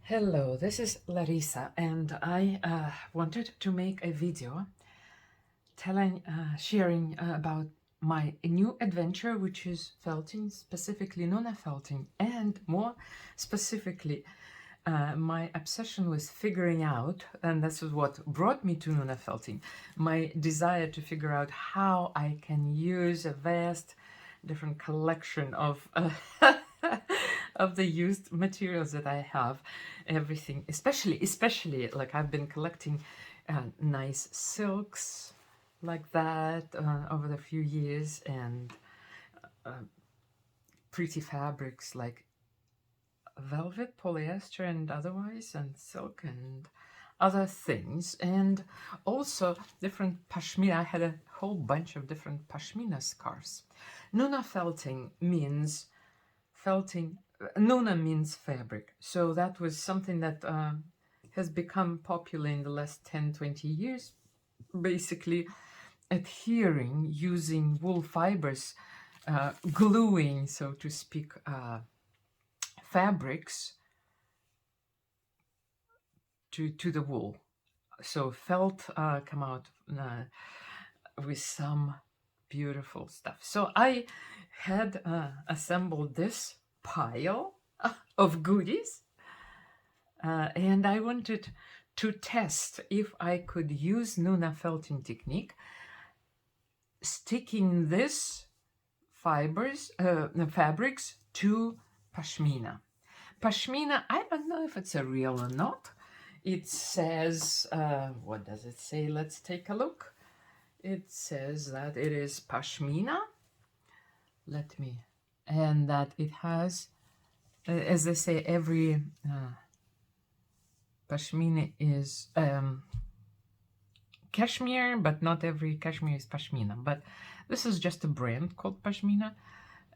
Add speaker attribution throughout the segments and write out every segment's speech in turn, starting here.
Speaker 1: Hello, this is Larissa, and I wanted to make a video sharing about my new adventure, which is felting, specifically Nunofelting, and more specifically, my obsession with figuring out, and this is what brought me to Nunofelting, my desire to figure out how I can use a vast different collection of of the used materials that I have, everything, especially like I've been collecting nice silks like that over the few years, and pretty fabrics like velvet, polyester, and otherwise, and silk and other things, and also different pashmina. I had a whole bunch of different pashmina scarves. Nunofelting means felting. Nuna means fabric, so that was something that has become popular in the last 10-20 years, basically adhering, using wool fibers, gluing, so to speak, fabrics to the wool. So felt come out with some beautiful stuff. So I had assembled this pile of goodies, and I wanted to test if I could use Nunofelting technique, sticking this fabrics to pashmina. Pashmina, I don't know if it's a real or not. It says, what does it say? Let's take a look. It says that it is pashmina. And that it has, as they say, every pashmina is cashmere, but not every cashmere is pashmina. But this is just a brand called Pashmina,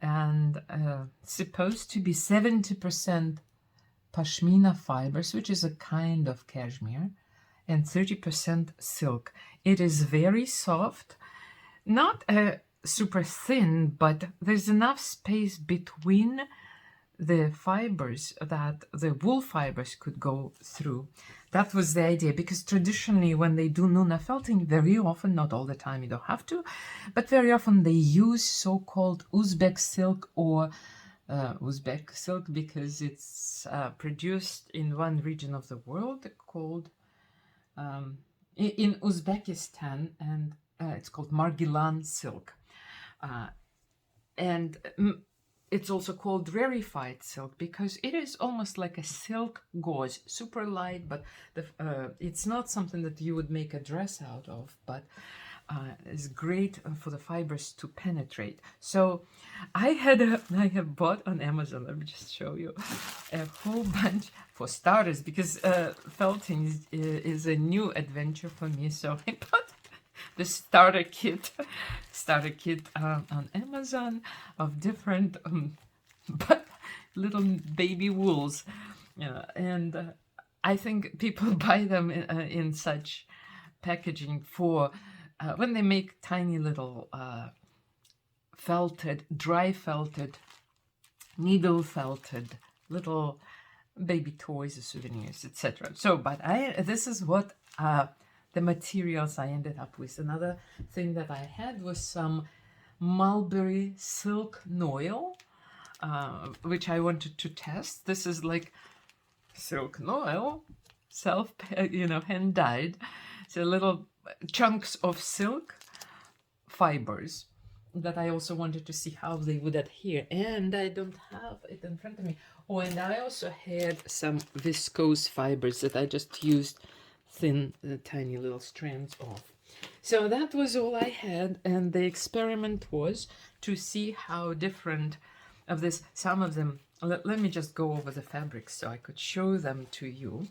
Speaker 1: and supposed to be 70% pashmina fibers, which is a kind of cashmere, and 30% silk. It is very soft, not super thin, but there's enough space between the fibers that the wool fibers could go through. That was the idea, because traditionally when they do Nunofelting, very often, not all the time, you don't have to, but very often they use so-called Uzbek silk, or Uzbek silk because it's produced in one region of the world called, in Uzbekistan, and it's called Margilan silk. And it's also called rarefied silk because it is almost like a silk gauze, super light, but it's not something that you would make a dress out of, but it's great for the fibers to penetrate. So I have bought on Amazon, let me just show you, a whole bunch for starters, because felting is a new adventure for me. So I bought the starter kit on Amazon of different but little baby wools, and I think people buy them in such packaging for when they make tiny little dry felted, needle felted little baby toys or souvenirs, etc. So, but this is what the materials I ended up with. Another thing that I had was some mulberry silk noil, which I wanted to test. This is like silk noil, hand dyed. So little chunks of silk fibers that I also wanted to see how they would adhere. And I don't have it in front of me. Oh, and I also had some viscose fibers that I just used thin, tiny little strands of. So that was all I had, and the experiment was to see how different of this, some of them, let me just go over the fabrics so I could show them to you.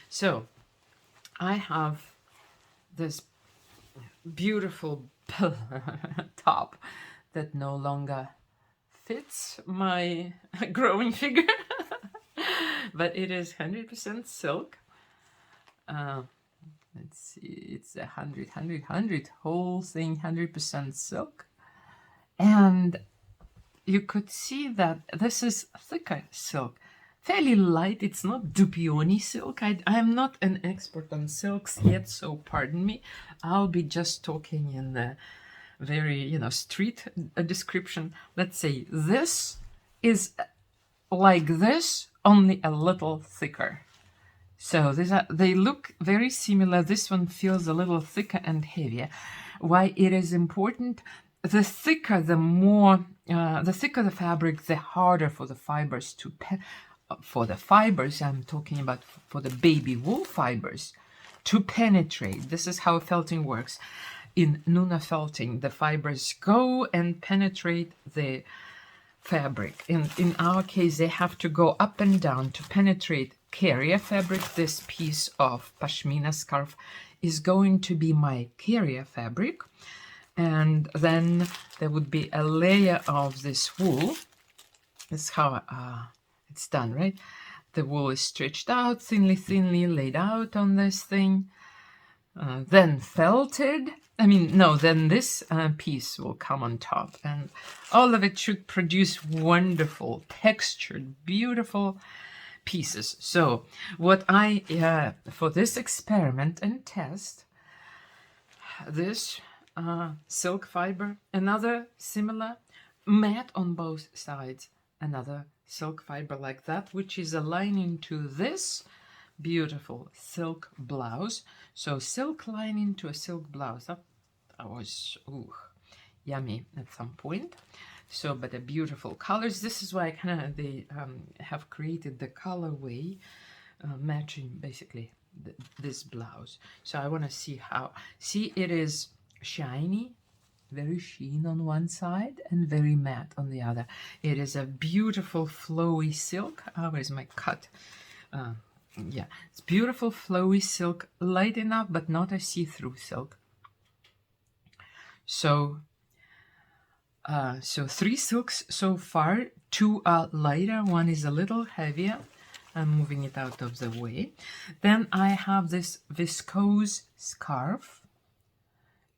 Speaker 1: So I have this beautiful top that no longer fits my growing figure, but it is 100% silk. Let's see, it's 100, whole thing, 100% silk. And you could see that this is thicker silk, fairly light. It's not Dupioni silk. I'm not an expert on silks yet, so pardon me. I'll be just talking in the very, street description. Let's say this is like this, only a little thicker. So they look very similar. This one feels a little thicker and heavier. Why it is important? The thicker, the thicker the fabric, the harder for the fibers to for the fibers. I'm talking about for the baby wool fibers to penetrate. This is how felting works. In Nunofelting, the fibers go and penetrate the fabric. In our case, they have to go up and down to penetrate carrier fabric. This piece of Pashmina scarf is going to be my carrier fabric. And then there would be a layer of this wool. That's how it's done, right? The wool is stretched out, thinly laid out on this thing. Then felted. Then this piece will come on top. And all of it should produce wonderful, textured, beautiful pieces. So what for this experiment and test, this silk fiber, another similar, matte on both sides, another silk fiber like that, which is aligning to this beautiful silk blouse. So silk lining to a silk blouse. That was yummy at some point. So, but the beautiful colors. This is why they have created the colorway matching basically this blouse. So I want to see how. See, it is shiny, very sheen on one side and very matte on the other. It is a beautiful flowy silk. Where's my cut? Yeah, it's beautiful flowy silk, light enough but not a see-through silk. So so 3 silks so far. 2 are lighter, 1 is a little heavier. I'm moving it out of the way. Then I have this viscose scarf.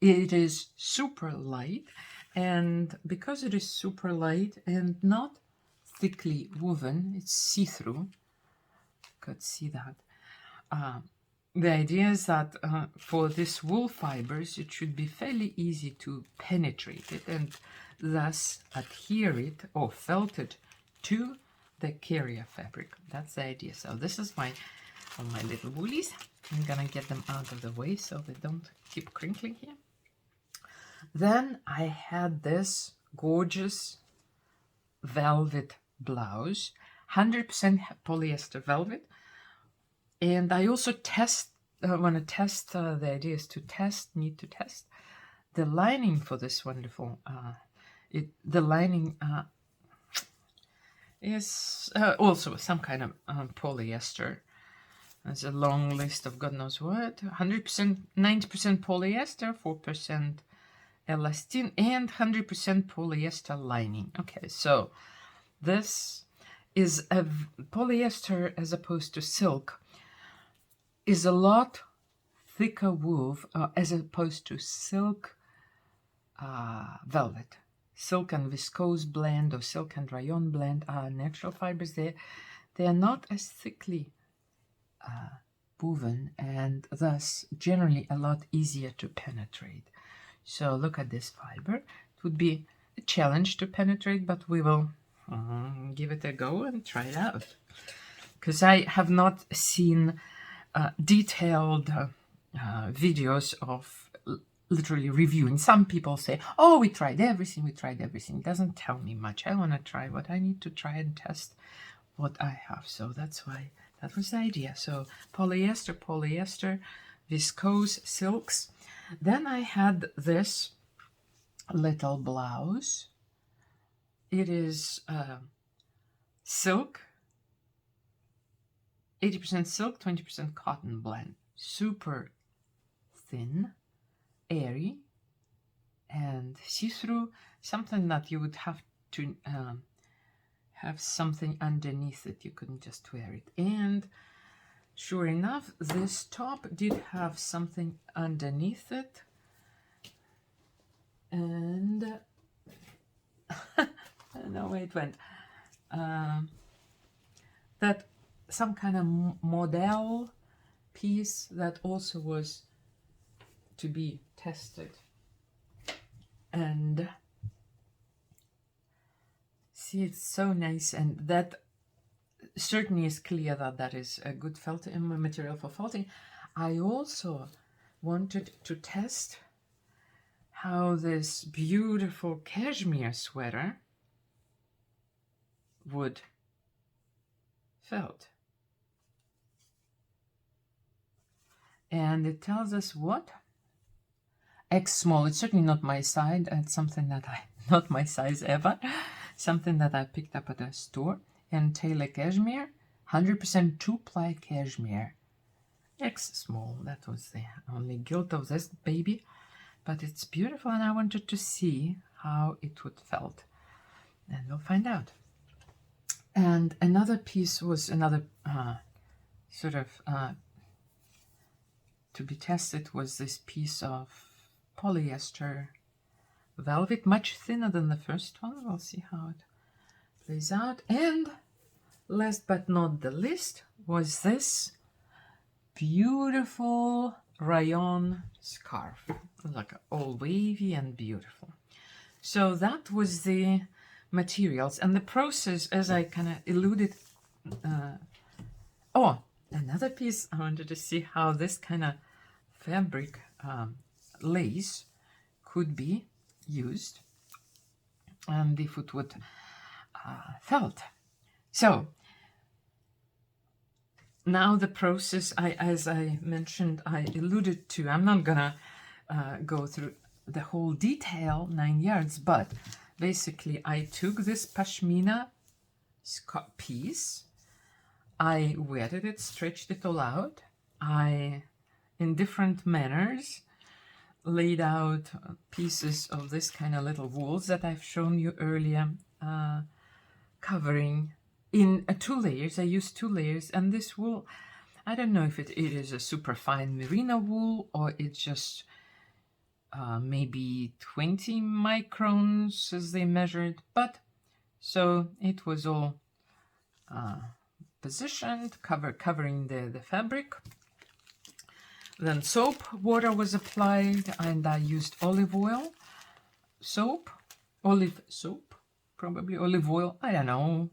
Speaker 1: It is super light, and because it is super light and not thickly woven, it's see-through. Could see that. The idea is that for this wool fibers, it should be fairly easy to penetrate it and thus adhere it or felt it to the carrier fabric. That's the idea. So this is all my little woolies. I'm gonna get them out of the way so they don't keep crinkling here. Then I had this gorgeous velvet blouse, 100% polyester velvet. And I also want to test, the idea is need to test the lining for this wonderful, the lining is also some kind of polyester. There's a long list of God knows what, 100%, 90% polyester, 4% elastine, and 100% polyester lining. Okay, so this is a polyester as opposed to silk, is a lot thicker wool as opposed to silk velvet. Silk and viscose blend or silk and rayon blend are natural fibers. They are not as thickly woven and thus generally a lot easier to penetrate. So look at this fiber. It would be a challenge to penetrate, but we will give it a go and try it out. Because I have not seen detailed videos of literally reviewing. Some people say, oh, we tried everything. It doesn't tell me much. I want to try what I need to try and test what I have. So that's why that was the idea. So polyester, viscose, silks. Then I had this little blouse. It is silk, 80% silk, 20% cotton blend. Super thin, airy, and see-through, something that you would have to have something underneath it. You couldn't just wear it. And sure enough, this top did have something underneath it. And I don't know where it went. that some kind of model piece that also was to be tested. And see, it's so nice, and that certainly is clear that that is a good felt material for felting. I also wanted to test how this beautiful cashmere sweater would felt. And it tells us what? X small. It's certainly not my size. It's something that not my size ever. Something that I picked up at a store. And Taylor cashmere, 100% 2-ply cashmere. X small. That was the only guilt of this baby. But it's beautiful, and I wanted to see how it would felt. And we'll find out. And another piece was another sort of to be tested was this piece of polyester velvet, much thinner than the first one. We'll see how it plays out. And last but not the least was this beautiful rayon scarf, like all wavy and beautiful. So that was the materials and the process, as I kind of alluded. Oh, another piece, I wanted to see how this kind of fabric lace could be used and if it would felt. So now the process, as I mentioned, I alluded to, I'm not gonna go through the whole detail, 9 yards, but basically I took this pashmina piece, I wetted it, stretched it all out, I, in different manners, laid out pieces of this kind of little wools that I've shown you earlier, covering in 2 layers. I used 2 layers, and this wool, I don't know if it is a super fine merino wool or it's just maybe 20 microns as they measured, but so it was all positioned, covering the fabric. Then soap water was applied, and I used olive oil, olive soap, probably olive oil, I don't know,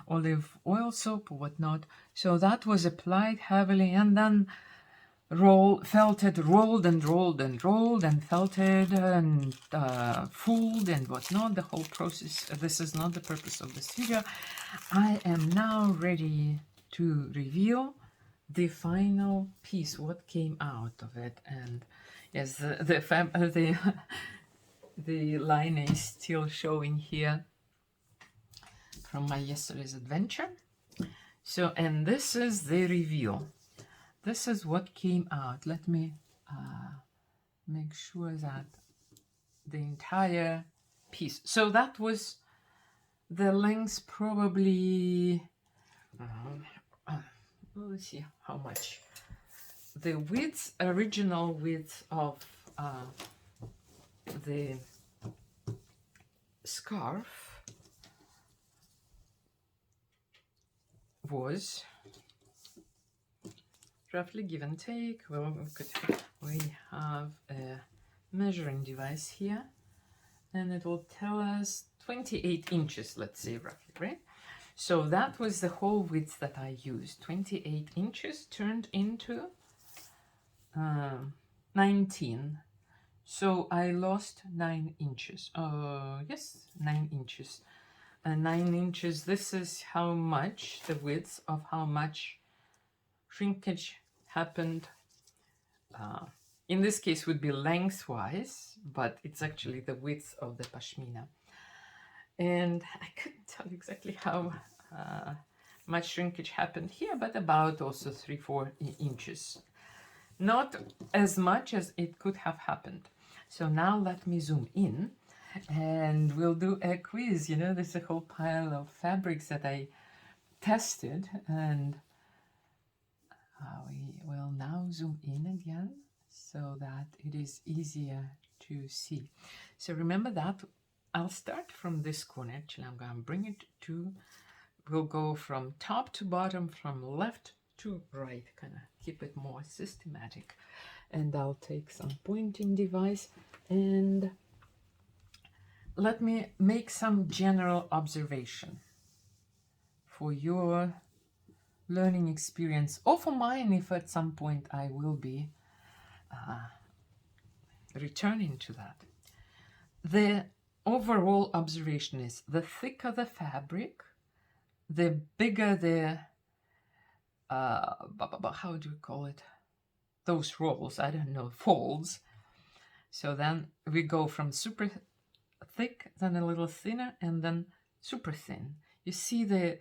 Speaker 1: olive oil soap or whatnot. So that was applied heavily, and then felted, rolled and rolled and rolled and felted and fooled and whatnot, the whole process. This is not the purpose of this video. I am now ready to reveal the final piece, what came out of it. And yes, the line is still showing here from my yesterday's adventure. So, and this is the reveal. This is what came out. Let me make sure that the entire piece. So that was the length, probably, let's see how much. The width, original width of the scarf was roughly, give and take. Well, we have a measuring device here, and it will tell us 28 inches, let's say, roughly, right? So that was the whole width that I used. 28 inches turned into 19. So I lost 9 inches. Yes, 9 inches. 9 inches, this is how much, the width of how much shrinkage happened. In this case would be lengthwise, but it's actually the width of the pashmina. And I couldn't tell exactly how much shrinkage happened here, but about also 3-4 inches. Not as much as it could have happened. So now let me zoom in and we'll do a quiz. You know, there's a whole pile of fabrics that I tested, and we will now zoom in again so that it is easier to see. So remember that I'll start from this corner. Actually, I'm going to bring it to we'll go from top to bottom, from left to right, kind of keep it more systematic. And I'll take some pointing device and let me make some general observation for your learning experience, or for mine if at some point I will be returning to that. The overall observation is the thicker the fabric, the bigger the, how do you call it? Those rolls, I don't know, folds. So then we go from super thick, then a little thinner, and then super thin. You see the,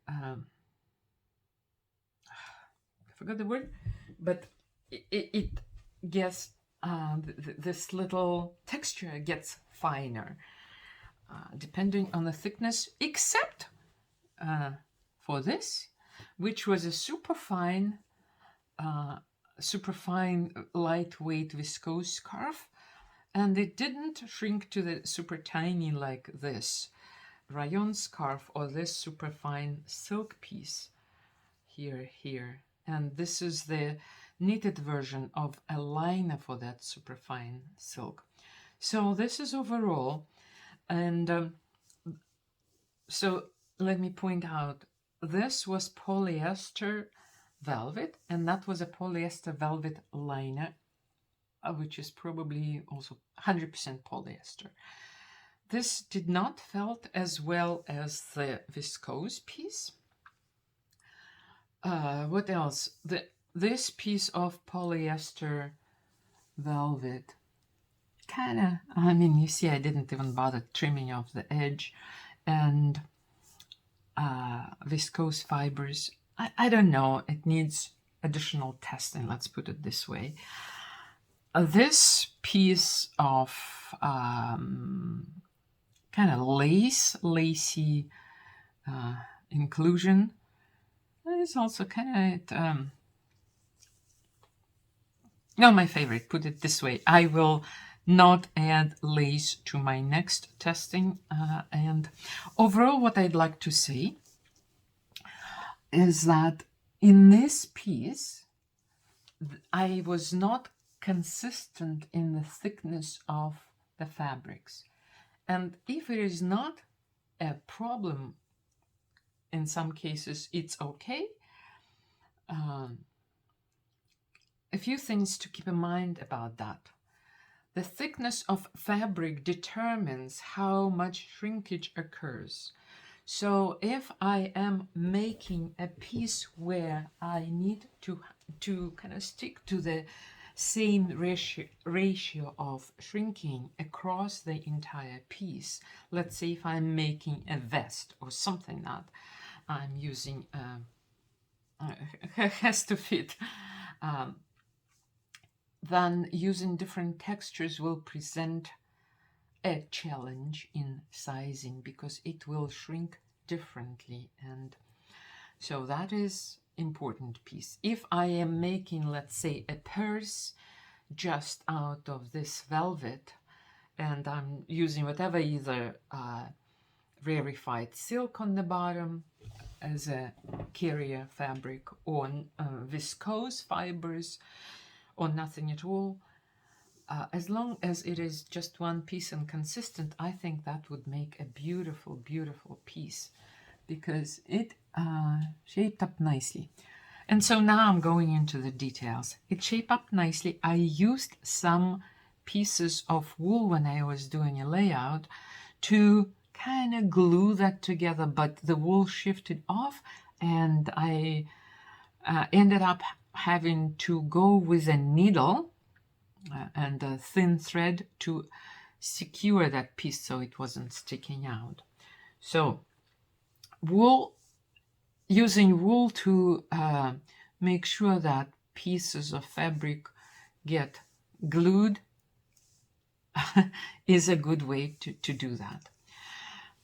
Speaker 1: I forgot the word, but it gets, this little texture gets finer, depending on the thickness, except for this, which was a super fine lightweight viscose scarf, and it didn't shrink to the super tiny like this rayon scarf or this super fine silk piece here. And this is the knitted version of a liner for that super fine silk. So this is overall, and so let me point out, this was polyester velvet, and that was a polyester velvet liner, which is probably also 100% polyester. This did not felt as well as the viscose piece. What else? This piece of polyester velvet, kind of, I mean, you see I didn't even bother trimming off the edge, and viscose fibers, I don't know, it needs additional testing, let's put it this way. This piece of kind of lacy inclusion is also kind of, not my favorite, put it this way. I will not add lace to my next testing. And overall, what I'd like to say is that in this piece, I was not consistent in the thickness of the fabrics. And if it is not a problem, in some cases, it's okay. A few things to keep in mind about that. The thickness of fabric determines how much shrinkage occurs. So if I am making a piece where I need to kind of stick to the same ratio of shrinking across the entire piece, let's say if I'm making a vest or something that I'm using has to fit, then using different textures will present a challenge in sizing because it will shrink differently. And so that is important piece. If I am making, let's say, a purse just out of this velvet, and I'm using whatever, either rarefied silk on the bottom as a carrier fabric, or viscose fibers, or nothing at all, as long as it is just one piece and consistent, I think that would make a beautiful, beautiful piece, because it shaped up nicely. And so now I'm going into the details. It shaped up nicely. I used some pieces of wool when I was doing a layout to kind of glue that together, but the wool shifted off, and I ended up having to go with a needle and a thin thread to secure that piece so it wasn't sticking out. So using wool to make sure that pieces of fabric get glued is a good way to do that.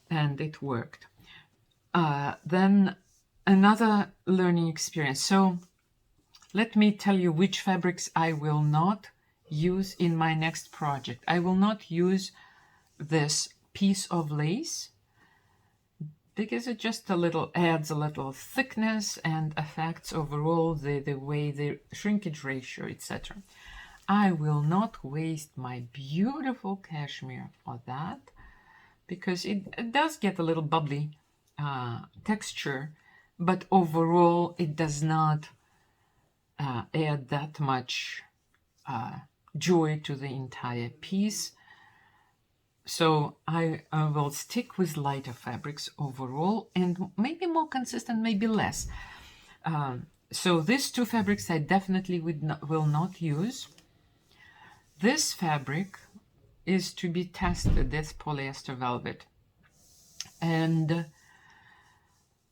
Speaker 1: And it worked. Then another learning experience. So let me tell you which fabrics I will not use in my next project. I will not use this piece of lace because it just a little adds a little thickness and affects overall the way the shrinkage ratio, etc. I will not waste my beautiful cashmere for that, because it does get a little bubbly texture, but overall it does not add that much joy to the entire piece. So I will stick with lighter fabrics overall, and maybe more consistent, maybe less. So these two fabrics I definitely will not use. This fabric is to be tested, this Polyester Velvet. And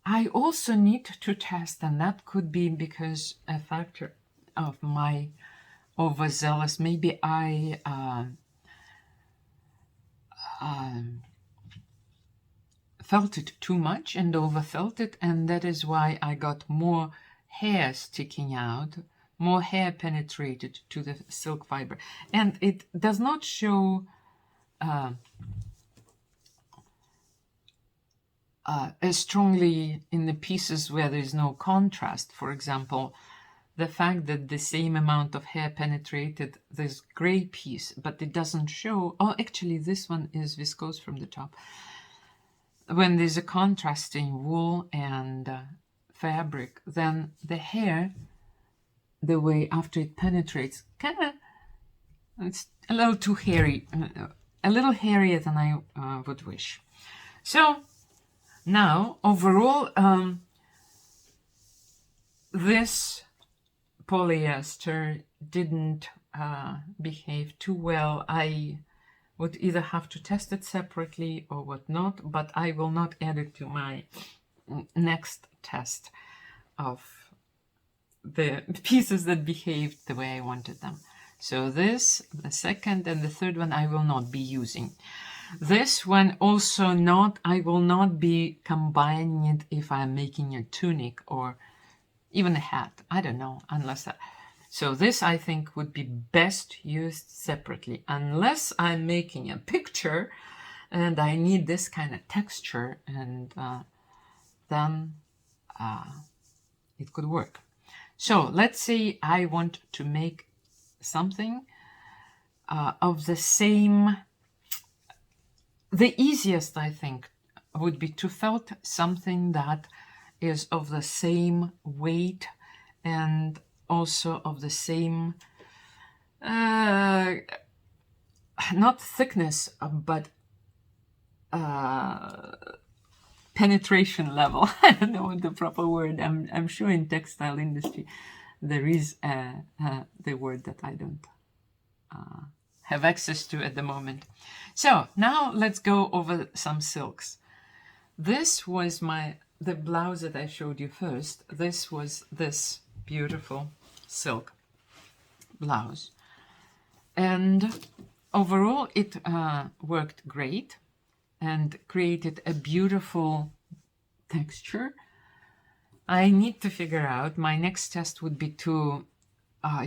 Speaker 1: I also need to test, and that could be because a factor of my overzealous, maybe I felt it too much and overfelt it, and that is why I got more hair sticking out, more hair penetrated to the silk fiber. And it does not show as strongly in the pieces where there is no contrast. For example, the fact that the same amount of hair penetrated this gray piece, but it doesn't show. Oh, actually, this one is viscose from the top. When there's a contrasting wool and fabric, then the hair, the way after it penetrates, it's a little too hairy, a little hairier than I would wish. So now, overall, this polyester didn't behave too well. I would either have to test it separately or whatnot, but I will not add it to my next test of the pieces that behaved the way I wanted them. So this, the second and the third one, I will not be using. This one also not, I will not be combining it if I'm making a tunic or even a hat. I don't know, unless that. So this, I think, would be best used separately, unless I'm making a picture and I need this kind of texture, and then it could work. So let's say I want to make something of the same. The easiest, I think, would be to felt something that is of the same weight and also of the same, not thickness, but penetration level. I don't know what the proper word. I'm sure in textile industry there is the word that I don't have access to at the moment. So now let's go over some silks. This was the blouse that I showed you first. This was this beautiful silk blouse, and overall it worked great and created a beautiful texture. I need to figure out, my next test would be to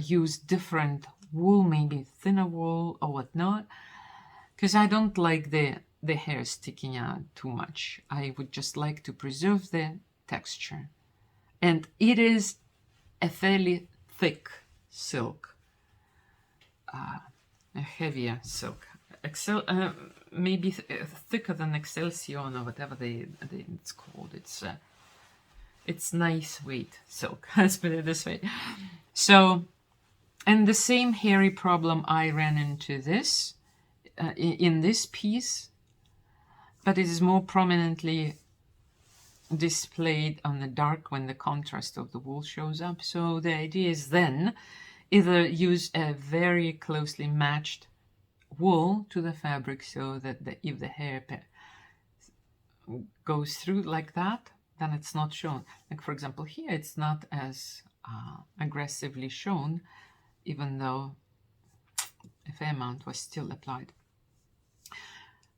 Speaker 1: use different wool, maybe thinner wool or whatnot, because I don't like the hair sticking out too much. I would just like to preserve the texture. And it is a fairly thick silk, a heavier silk. Maybe thicker than Excelsior or whatever it's called. It's nice weight silk, let's put it this way. So, and the same hairy problem I ran into this, in this piece, but it is more prominently displayed on the dark when the contrast of the wool shows up. So the idea is then either use a very closely matched wool to the fabric, so that if the hair goes through like that, then it's not shown. Like for example here, it's not as aggressively shown, even though a fair amount was still applied.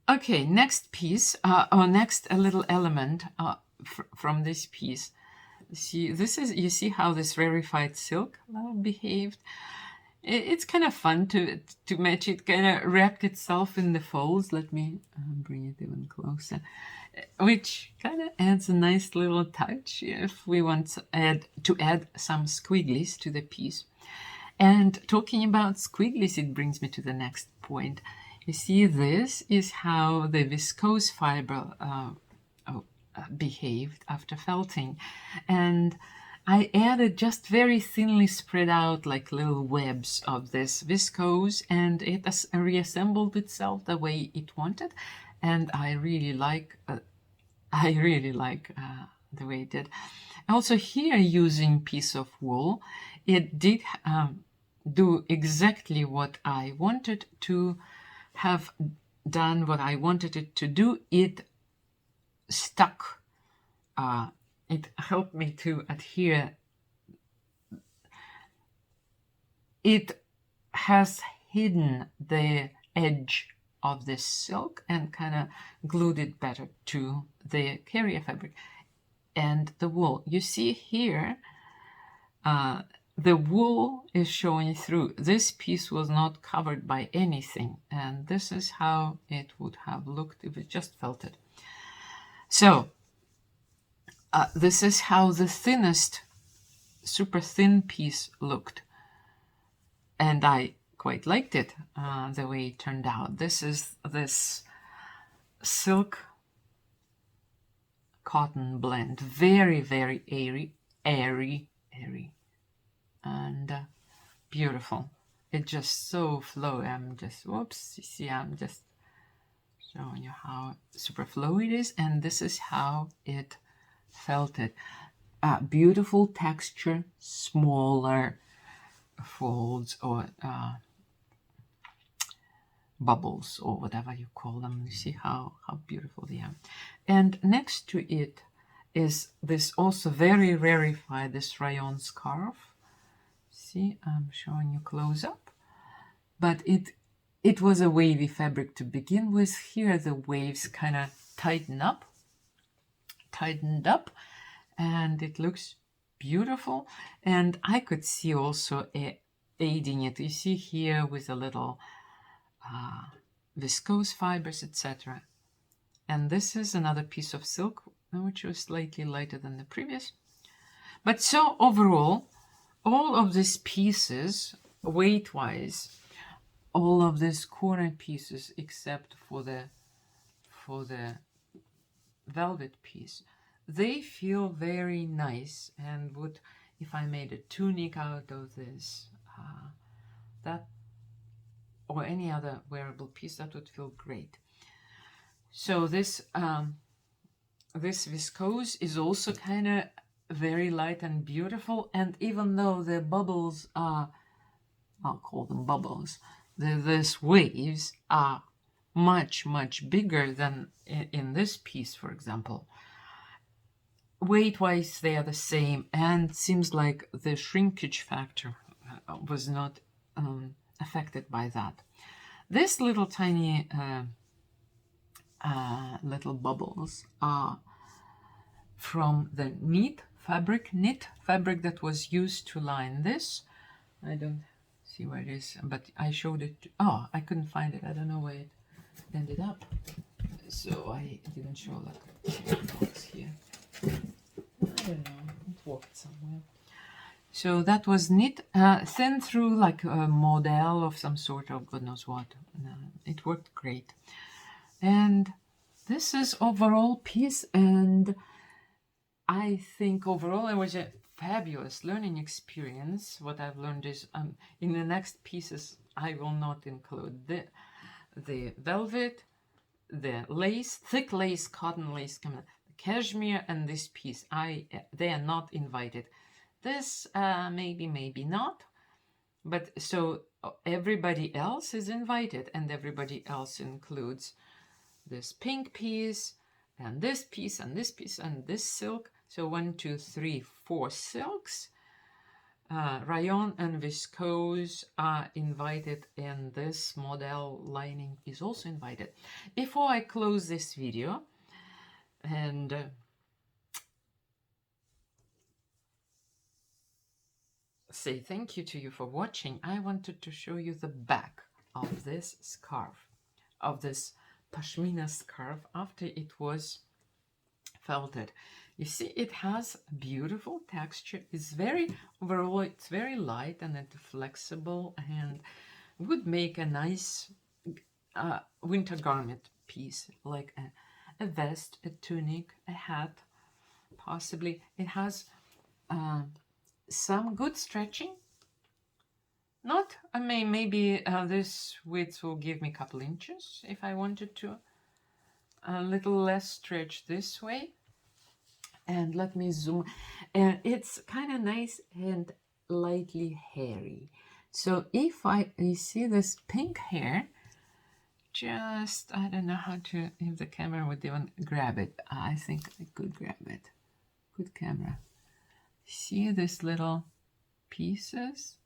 Speaker 1: Okay, next piece, or next a little element from this piece. See, this is, you see how this rarefied silk behaved? it's kind of fun to match it. Kind of wrapped itself in the folds. Let me bring it even closer, which kind of adds a nice little touch if we want to add some squigglies to the piece. And talking about squigglies, it brings me to the next point. You see, this is how the viscose fiber behaved after felting, and I added just very thinly spread out like little webs of this viscose, and it has reassembled itself the way it wanted, and I really like the way it did. Also here, using piece of wool, it did do exactly what I wanted to have done, what I wanted it to do. It stuck. It helped me to adhere. It has hidden the edge of this silk and kind of glued it better to the carrier fabric and the wool. You see here, the wool is showing through. This piece was not covered by anything, and this is how it would have looked if it just felted. So this is how the thinnest, super thin piece looked, and I quite liked it, the way it turned out. This is this silk cotton blend, very, very airy, and beautiful. It's just so flowy. I'm just, whoops, you see, I'm just showing you how super flowy it is, and this is how it felted. Beautiful texture, smaller folds or bubbles or whatever you call them. You see how beautiful they are. And next to it is this also very rarefied, this rayon scarf. See, I'm showing you close up, but it was a wavy fabric to begin with. Here the waves kind of tightened up, and it looks beautiful. And I could see also aiding it. You see here with a little viscose fibers, etc. And this is another piece of silk, which was slightly lighter than the previous. But so overall, all of these pieces, weight-wise, all of these corner pieces, except for the velvet piece, they feel very nice, and would, if I made a tunic out of this, that or any other wearable piece, that would feel great. So this this viscose is also kind of very light and beautiful, and even though the bubbles are, I'll call them bubbles, these waves are much bigger than in this piece, for example, weight-wise they are the same, and seems like the shrinkage factor was not affected by that. This little tiny little bubbles are from the knit fabric that was used to line this. I don't see where it is, but I showed it. Oh, I couldn't find it. I don't know where it ended up, so I didn't show like box here. I don't know, it walked somewhere. So that was knit, thin through like a model of some sort of God knows what. It worked great. And this is overall piece, and I think overall it was a fabulous learning experience. What I've learned is in the next pieces I will not include the velvet, the lace, thick lace, cotton lace, cashmere, and this piece. They are not invited. This maybe not, but so everybody else is invited, and everybody else includes this pink piece and this piece and this piece and this silk. So 1, 2, 3, 4 silks. Rayon and viscose are invited, and this model lining is also invited. Before I close this video, and say thank you to you for watching, I wanted to show you the back of this scarf, of this Pashmina scarf after it was felted. You see, it has beautiful texture. It's very, overall, it's very light and it's flexible and would make a nice winter garment piece, like a vest, a tunic, a hat, possibly. It has some good stretching. Not, I mean, maybe this width will give me a couple inches if I wanted to. A little less stretch this way. And let me zoom. It's kind of nice and lightly hairy. So if you see this pink hair, just, I don't know how to, if the camera would even grab it. I think I could grab it. Good camera. See these little pieces?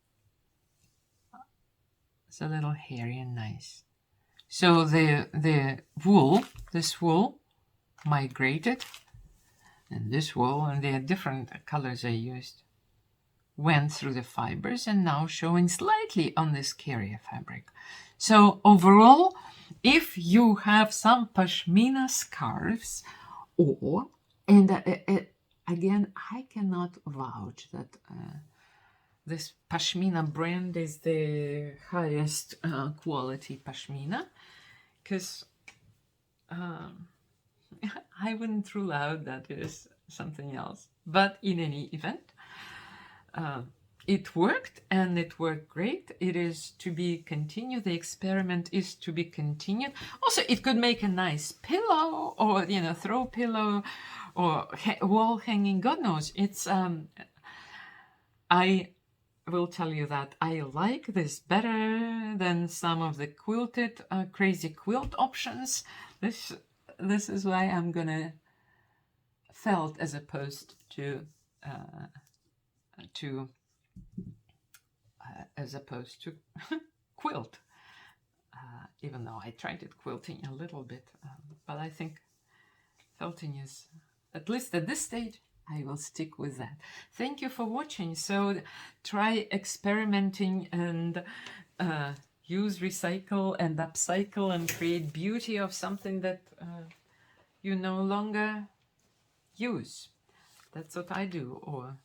Speaker 1: It's a little hairy and nice. So the wool, this wool migrated, and this wool, and the different colors I used, went through the fibers and now showing slightly on this carrier fabric. So overall, if you have some Pashmina scarves, and again, I cannot vouch that this Pashmina brand is the highest quality Pashmina, because I wouldn't rule out that it is something else. But in any event, it worked, and it worked great. It is to be continued. The experiment is to be continued. Also, it could make a nice pillow, or, you know, throw pillow, or wall hanging. God knows. It's I will tell you that I like this better than some of the quilted crazy quilt options. This is why I'm gonna felt as opposed to quilt, even though I tried it quilting a little bit, but I think felting is, at least at this stage, I will stick with that. Thank you for watching. So try experimenting and use, recycle and upcycle and create beauty of something that you no longer use. That's what I do, or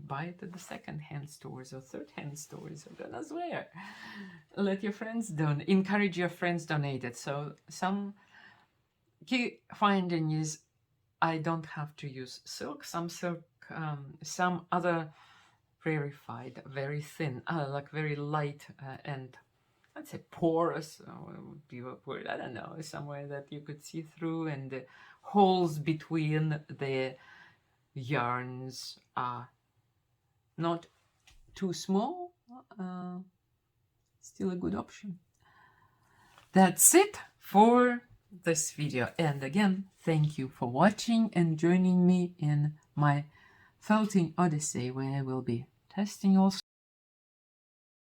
Speaker 1: buy it at the second-hand stores or third-hand stores. I'm gonna swear. Let your friends encourage your friends donate it. So some key finding is I don't have to use silk. Some silk, some other rarefied, very thin, like very light and I'd say porous, would be a word, I don't know, somewhere that you could see through, and the holes between the yarns are not too small. Still a good option. That's it for this video, and again, thank you for watching and joining me in my felting odyssey, where I will be testing all